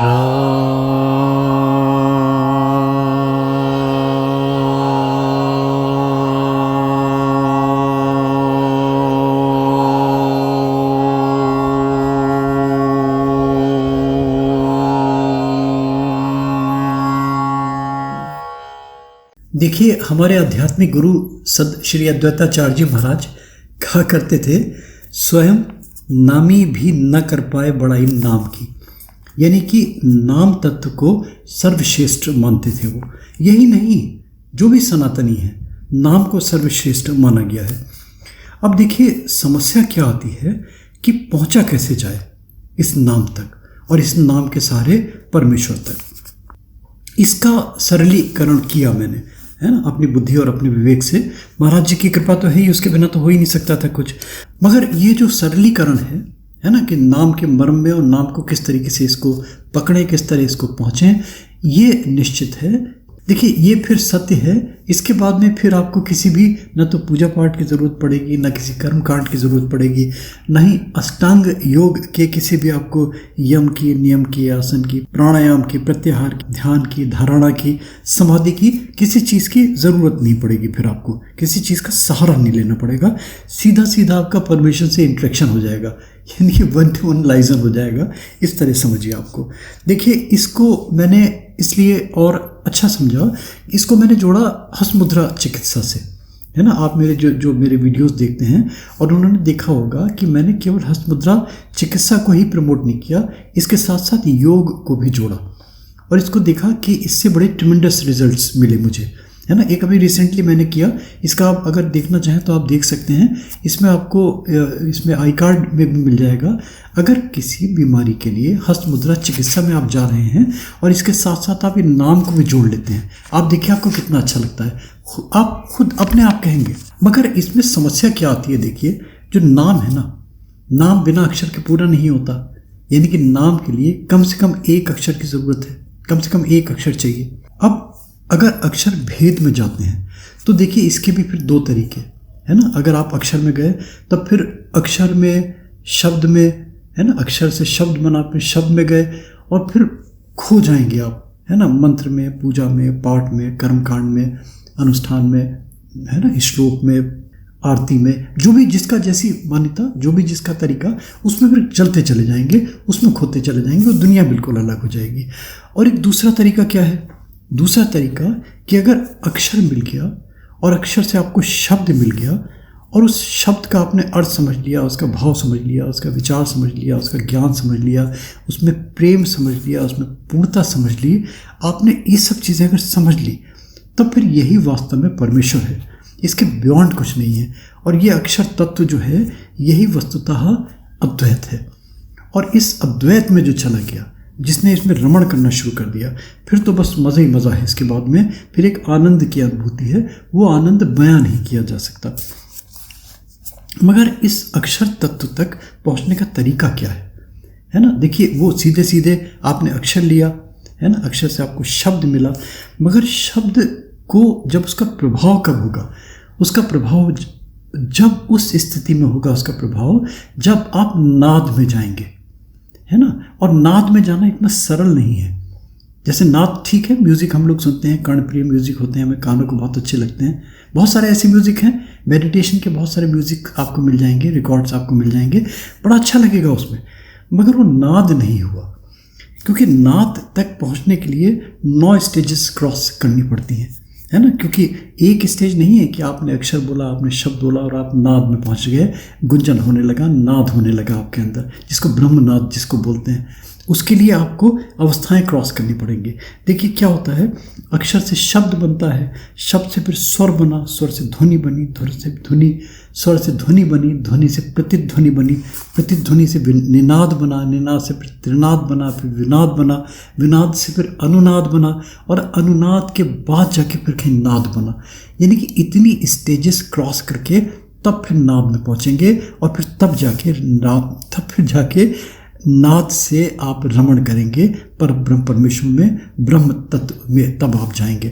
देखिए, हमारे आध्यात्मिक गुरु सद श्री अद्वैताचार्य जी महाराज कहा करते थे, स्वयं नामी भी न कर पाए बड़ाई नाम की। यानी कि नाम तत्व को सर्वश्रेष्ठ मानते थे वो। यही नहीं, जो भी सनातनी है, नाम को सर्वश्रेष्ठ माना गया है। अब देखिए, समस्या क्या आती है कि पहुंचा कैसे जाए इस नाम तक और इस नाम के सहारे परमेश्वर तक। इसका सरलीकरण किया मैंने, है ना, अपनी बुद्धि और अपने विवेक से। महाराज जी की कृपा तो है ही, उसके बिना तो हो ही नहीं सकता था कुछ। मगर ये जो सरलीकरण है ना, कि नाम के मर्म में और नाम को किस तरीके से इसको पकड़ें, किस तरह इसको पहुँचें, ये निश्चित है। देखिए, ये फिर सत्य है। इसके बाद में फिर आपको किसी भी न तो पूजा पाठ की ज़रूरत पड़ेगी, न किसी कर्म कांड की ज़रूरत पड़ेगी, न ही अष्टांग योग के किसी भी आपको यम की, नियम की, आसन की, प्राणायाम की, प्रत्याहार की, ध्यान की, धारणा की, समाधि की, किसी चीज़ की ज़रूरत नहीं पड़ेगी। फिर आपको किसी चीज़ का सहारा नहीं लेना पड़ेगा। सीधा सीधा आपका परमेश्वर से इंटरेक्शन हो जाएगा, यानी कि 1-to-1 लाइजन हो जाएगा। इस तरह समझिए आपको। देखिए, इसको मैंने इसलिए और अच्छा समझा, इसको मैंने जोड़ा हस्तमुद्रा चिकित्सा से, है ना। आप मेरे जो मेरे वीडियोस देखते हैं और उन्होंने देखा होगा कि मैंने केवल हस्तमुद्रा चिकित्सा को ही प्रमोट नहीं किया, इसके साथ साथ योग को भी जोड़ा और इसको देखा कि इससे बड़े ट्रिमेंडस रिजल्ट्स मिले मुझे, है ना। एक अभी रिसेंटली मैंने किया, इसका आप अगर देखना चाहें तो आप देख सकते हैं। इसमें आपको इसमें आई कार्ड में भी मिल जाएगा। अगर किसी बीमारी के लिए हस्तमुद्रा चिकित्सा में आप जा रहे हैं और इसके साथ साथ आप इन नाम को भी जोड़ लेते हैं, आप देखिए आपको कितना अच्छा लगता है। आप खुद अपने आप कहेंगे। मगर इसमें समस्या क्या आती है, देखिए, जो नाम है ना, नाम बिना अक्षर के पूरा नहीं होता। यानी कि नाम के लिए कम से कम एक अक्षर की ज़रूरत है, कम से कम एक अक्षर चाहिए। अब अगर अक्षर भेद में जाते हैं तो देखिए, इसके भी फिर 2 तरीके, है ना। अगर आप अक्षर में गए तब फिर अक्षर में, शब्द में, है ना, अक्षर से शब्द बना, फिर शब्द में गए और फिर खो जाएंगे आप, है ना, मंत्र में, पूजा में, पाठ में, कर्मकांड में, अनुष्ठान में, है ना, श्लोक में, आरती में, जो भी जिसका जैसी मान्यता, जो भी जिसका तरीका, उसमें फिर चलते चले जाएंगे, उसमें खोते चले जाएंगे और दुनिया बिल्कुल अलग हो जाएगी। और एक दूसरा तरीका क्या है? दूसरा तरीका कि अगर अक्षर मिल गया और अक्षर से आपको शब्द मिल गया और उस शब्द का आपने अर्थ समझ लिया, उसका भाव समझ लिया, उसका विचार समझ लिया, उसका ज्ञान समझ लिया, उसमें प्रेम समझ लिया, उसमें पूर्णता समझ ली, आपने ये सब चीज़ें अगर समझ ली, तब फिर यही वास्तव में परमेश्वर है। इसके बियॉन्ड कुछ नहीं है। और ये अक्षर तत्व जो है, यही वस्तुतः अद्वैत है। और इस अद्वैत में जो चला गया, जिसने इसमें रमण करना शुरू कर दिया, फिर तो बस मज़ा ही मज़ा है। इसके बाद में फिर एक आनंद की अनुभूति है, वो आनंद बयां नहीं किया जा सकता। मगर इस अक्षर तत्व तक पहुंचने का तरीका क्या है ना। देखिए, वो सीधे सीधे आपने अक्षर लिया, है ना, अक्षर से आपको शब्द मिला, मगर शब्द को जब उसका प्रभाव कब होगा, उसका प्रभाव जब उस स्थिति में होगा, उसका प्रभाव जब आप नाद में जाएंगे, है ना। और नाद में जाना इतना सरल नहीं है। जैसे नाद, ठीक है, म्यूज़िक हम लोग सुनते हैं, कर्णप्रिय म्यूज़िक होते हैं, हमें कानों को बहुत अच्छे लगते हैं। बहुत सारे ऐसे म्यूज़िक हैं, मेडिटेशन के बहुत सारे म्यूज़िक आपको मिल जाएंगे, रिकॉर्ड्स आपको मिल जाएंगे, बड़ा अच्छा लगेगा उसमें। मगर वो नाद नहीं हुआ, क्योंकि नाद तक पहुंचने के लिए 9 स्टेजेस क्रॉस करनी पड़ती हैं, है ना। क्योंकि एक स्टेज नहीं है कि आपने अक्षर बोला, आपने शब्द बोला और आप नाद में पहुंच गए, गुंजन होने लगा, नाद होने लगा आपके अंदर, जिसको ब्रह्मनाद जिसको बोलते हैं। उसके लिए आपको अवस्थाएं क्रॉस करनी पड़ेंगी। देखिए क्या होता है, अक्षर से शब्द बनता है, शब्द से फिर स्वर बना, स्वर से ध्वनि बनी, ध्वनि से ध्वनि, स्वर से ध्वनि बनी, ध्वनि से प्रतिध्वनि बनी, प्रतिध्वनि से निनाद बना, निनाद से फिर त्रिनाद बना, फिर विनाद बना, विनाद से फिर अनुनाद बना और अनुनाद के बाद जाके फिर कहीं नाद बना। यानी कि इतनी स्टेजेस क्रॉस करके तब फिर नाद में पहुँचेंगे और फिर तब जाके नाद से आप रमण करेंगे पर ब्रह्म परमेश्वर में, ब्रह्म तत्व में, तब आप जाएंगे।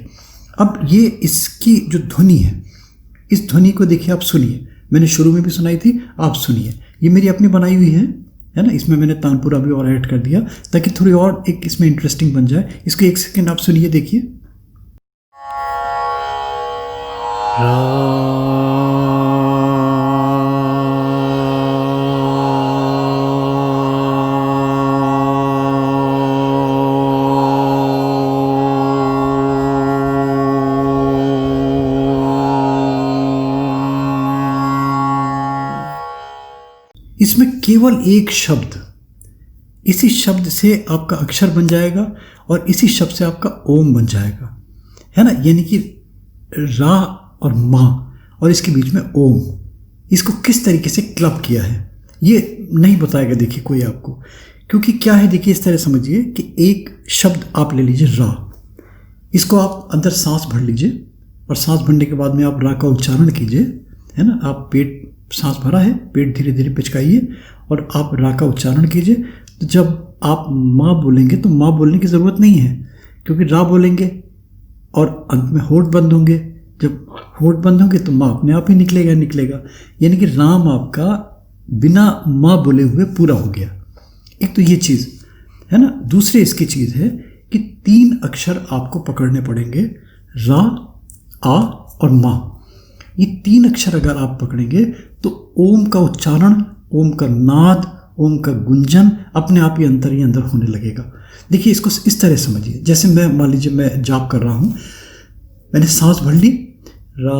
अब ये इसकी जो ध्वनि है, इस ध्वनि को देखिए, आप सुनिए। मैंने शुरू में भी सुनाई थी, आप सुनिए। ये मेरी अपनी बनाई हुई है, है ना। इसमें मैंने तानपुरा भी और ऐड कर दिया ताकि थोड़ी और एक इसमें इंटरेस्टिंग बन जाए। इसको एक सेकेंड आप सुनिए, देखिए। इसमें केवल एक शब्द, इसी शब्द से आपका अक्षर बन जाएगा और इसी शब्द से आपका ओम बन जाएगा, है ना। यानी कि रा और माँ और इसके बीच में ओम, इसको किस तरीके से क्लब किया है ये नहीं बताएगा देखिए कोई आपको, क्योंकि क्या है देखिए, इस तरह समझिए कि एक शब्द आप ले लीजिए रा, इसको आप अंदर सांस भर लीजिए और सांस भरने के बाद में आप रा का उच्चारण कीजिए, है ना। आप पेट, सांस भरा है, पेट धीरे धीरे पिचकाइए और आप रा का उच्चारण कीजिए। तो जब आप माँ बोलेंगे तो माँ बोलने की ज़रूरत नहीं है, क्योंकि रा बोलेंगे और अंत में होठ बंद होंगे। जब होठ बंद होंगे तो माँ अपने आप ही निकलेगा। यानी कि राम आपका बिना माँ बोले हुए पूरा हो गया। एक तो ये चीज़ है ना। दूसरी इसकी चीज़ है कि 3 अक्षर आपको पकड़ने पड़ेंगे, रा, आ और माँ। ये 3 अक्षर अगर आप पकड़ेंगे तो ओम का उच्चारण, ओम का नाद, ओम का गुंजन अपने आप ही अंदर होने लगेगा। देखिए इसको इस तरह समझिए, जैसे मैं मान लीजिए मैं जाप कर रहा हूँ, मैंने सांस भर ली, रा,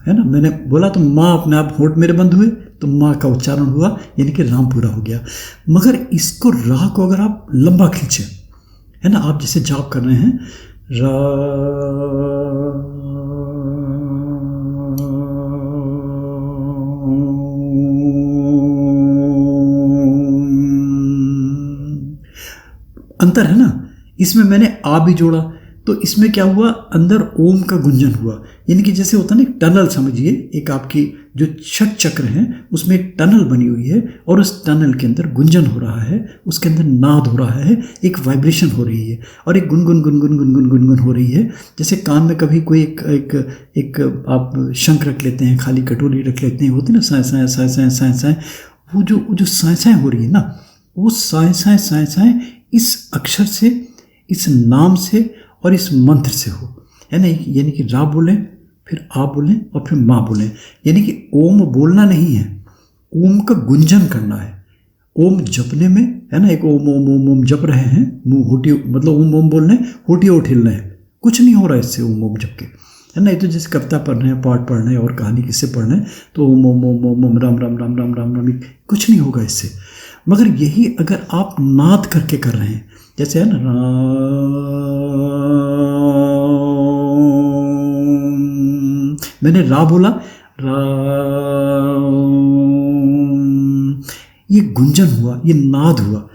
है ना, मैंने बोला तो माँ अपने आप होठ मेरे बंद हुए तो माँ का उच्चारण हुआ, यानी कि राम पूरा हो गया। मगर इसको रा को अगर आप लंबा खींचे, है ना, आप जैसे जाप कर रहे हैं, रा, अंतर है ना। इसमें मैंने आ भी जोड़ा तो इसमें क्या हुआ, अंदर ओम का गुंजन हुआ। यानी कि जैसे होता है ना एक टनल, समझिए एक आपकी जो षट चक्र हैं उसमें एक टनल बनी हुई है और उस टनल के अंदर गुंजन हो रहा है, उसके अंदर नाद हो रहा है, एक वाइब्रेशन हो रही है और एक गुनगुन गुनगुन गुनगुन गुनगुन हो रही है। जैसे कान में कभी कोई एक आप शंख रख लेते हैं, खाली कटोरी रख लेते हैं, होती ना साए साए साए साए साए साए, वो जो साए साए हो रही है ना, वो साए साए साए साए इस अक्षर से, इस नाम से और इस मंत्र से हो, है ना। यानी कि रा बोलें, फिर आ बोलें और फिर माँ बोलें। यानी कि ओम बोलना नहीं है, ओम का गुंजन करना है। ओम जपने में, है ना, एक ओम ओम ओम ओम जप रहे हैं, मुँह होटी, मतलब ओम ओम बोल रहे हैं, होटियाँ उठिल रहे हैं, कुछ नहीं हो रहा है इससे ओम ओम जप के, है ना। ये तो जैसे कविता पढ़ रहे हैं, पाठ पढ़ रहे हैं और कहानी किससे पढ़ रहे हैं, तो ओम ओम ओम ओम ओम राम राम राम राम राम राम, कुछ नहीं होगा इससे। मगर यही अगर आप नाद करके कर रहे हैं, जैसे है ना, मैंने रा बोला, ये गुंजन हुआ, ये नाद हुआ,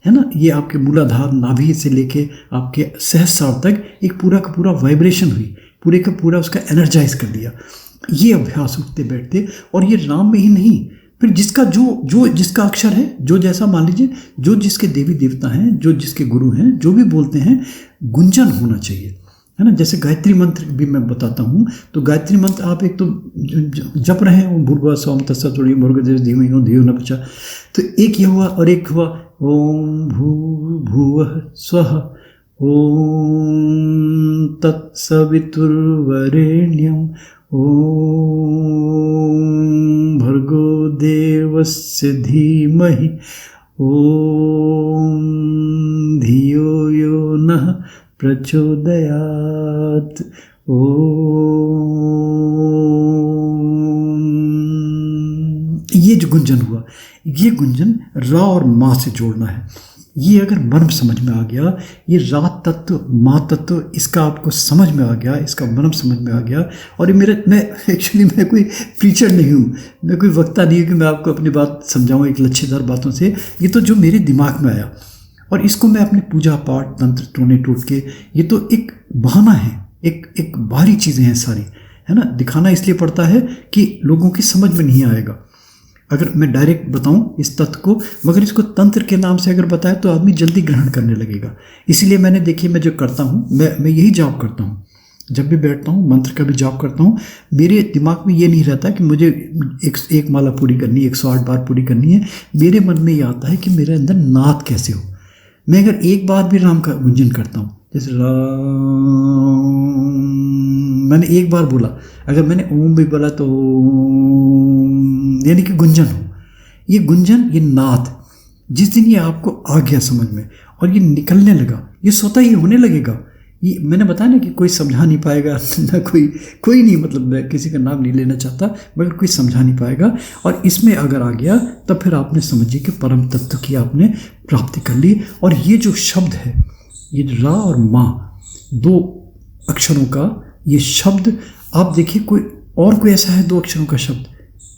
है ना। ये आपके मूलाधार नाभि से लेके आपके सहस्रार तक एक पूरा का पूरा वाइब्रेशन हुई, पूरे का पूरा उसका एनर्जाइज कर दिया। ये अभ्यास उठते बैठते, और ये राम में ही नहीं, फिर जिसका जो जिसका अक्षर है, जो जैसा मान लीजिए, जो जिसके देवी देवता हैं, जो जिसके गुरु हैं, जो भी बोलते हैं, गुंजन होना चाहिए, है ना। जैसे गायत्री मंत्र भी मैं बताता हूँ, तो गायत्री मंत्र आप एक तो जप रहे हैं, ओम भूर्भुवः स्वः तत्सवितुर्वरेण्यं भर्गो देवस्य धीमहि धियो न प्रचोदयात्, तो एक ये हुआ, और एक हुआ ओम भूर्भुवः स्वः ओम तत्सवितुर्वरेण्यं ओम भर्गो देवस्य धीमहि ओम धियो यो नः प्रचोदयात्। ओम, ये जो गुंजन हुआ, ये गुंजन रा और माँ से जोड़ना है। ये अगर मर्म समझ में आ गया, ये रा तत्व, माँ तत्व, इसका आपको समझ में आ गया, इसका मर्म समझ में आ गया। और ये मैं कोई प्रीचर नहीं हूँ, मैं कोई वक्ता नहीं हूँ कि मैं आपको अपनी बात समझाऊँ एक लच्छेदार बातों से। ये तो जो मेरे दिमाग में आया, और इसको मैं अपने पूजा पाठ तंत्र टोने टूट के, ये तो एक बहाना है, एक बाहरी चीज़ें हैं सारी, है ना। दिखाना इसलिए पड़ता है कि लोगों की समझ में नहीं आएगा अगर मैं डायरेक्ट बताऊं इस तत्व को, मगर इसको तंत्र के नाम से अगर बताया तो आदमी जल्दी ग्रहण करने लगेगा। इसीलिए मैंने, देखिए मैं जो करता हूँ, मैं यही जाप करता हूँ। जब भी बैठता हूँ, मंत्र का भी जाप करता हूँ, मेरे दिमाग में ये नहीं रहता कि मुझे एक माला पूरी करनी है, 108 बार पूरी करनी है। मेरे मन में ये आता है कि मेरे अंदर नाद कैसे हो। मैं अगर एक बार भी राम का गुंजन करता हूँ, जैसे राम, मैंने एक बार बोला, अगर मैंने ओम भी बोला तो यानी कि गुंजन हो। ये गुंजन, ये नाद, जिस दिन ये आपको आ गया समझ में और ये निकलने लगा, ये स्वतः ही होने लगेगा। ये मैंने बताया ना कि कोई समझा नहीं पाएगा ना, कोई नहीं, मतलब मैं किसी का नाम नहीं लेना चाहता, मगर कोई समझा नहीं पाएगा। और इसमें अगर आ गया तब फिर आपने समझिए कि परम तत्व की आपने प्राप्ति कर ली। और ये जो शब्द है, ये रा और माँ, 2 अक्षरों का ये शब्द, आप देखिए कोई ऐसा है 2 अक्षरों का शब्द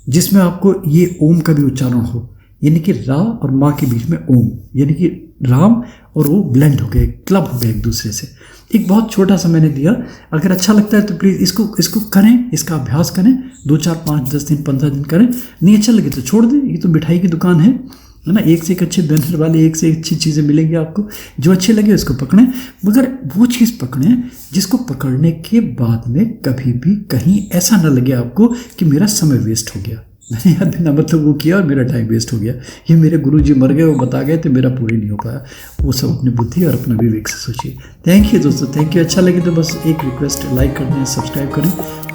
जिसमें आपको ये ओम का भी उच्चारण हो, यानी कि रा और माँ के बीच में ओम, यानी कि राम और वो ब्लेंड हो गए, क्लब हो गए एक दूसरे से। एक बहुत छोटा सा मैंने दिया, अगर अच्छा लगता है तो प्लीज़ इसको करें, इसका अभ्यास करें, 2, 4, 5, 10 दिन, 15 दिन करें। नहीं अच्छा लगे तो छोड़ दें, ये तो मिठाई की दुकान है ना, एक से एक अच्छे बैनर वाले, एक से एक अच्छी चीज़ें मिलेंगी आपको। जो अच्छे लगे उसको पकड़ें, मगर वो चीज़ पकड़ें जिसको पकड़ने के बाद में कभी भी कहीं ऐसा ना लगे आपको कि मेरा समय वेस्ट हो गया, मैंने यार बिना मतलब वो किया और मेरा टाइम वेस्ट हो गया, ये मेरे गुरुजी मर गए, वो बता गए तो मेरा पूरी नहीं हो पाया। वो सब अपनी बुद्धि और अपना विवेक से सोचिए। थैंक यू दोस्तों, थैंक यू। अच्छा लगे तो बस एक रिक्वेस्ट, लाइक कर दें, सब्सक्राइब करें,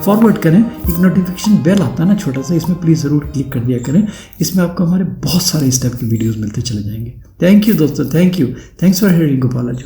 फॉरवर्ड करें। एक नोटिफिकेशन बेल आता है ना छोटा सा, इसमें प्लीज़ ज़रूर क्लिक कर दिया करें। इसमें आपको हमारे बहुत सारे इस टाइप के वीडियोज़ मिलते चले जाएंगे। थैंक यू दोस्तों, thank you, thanks for hearing Gopala ji.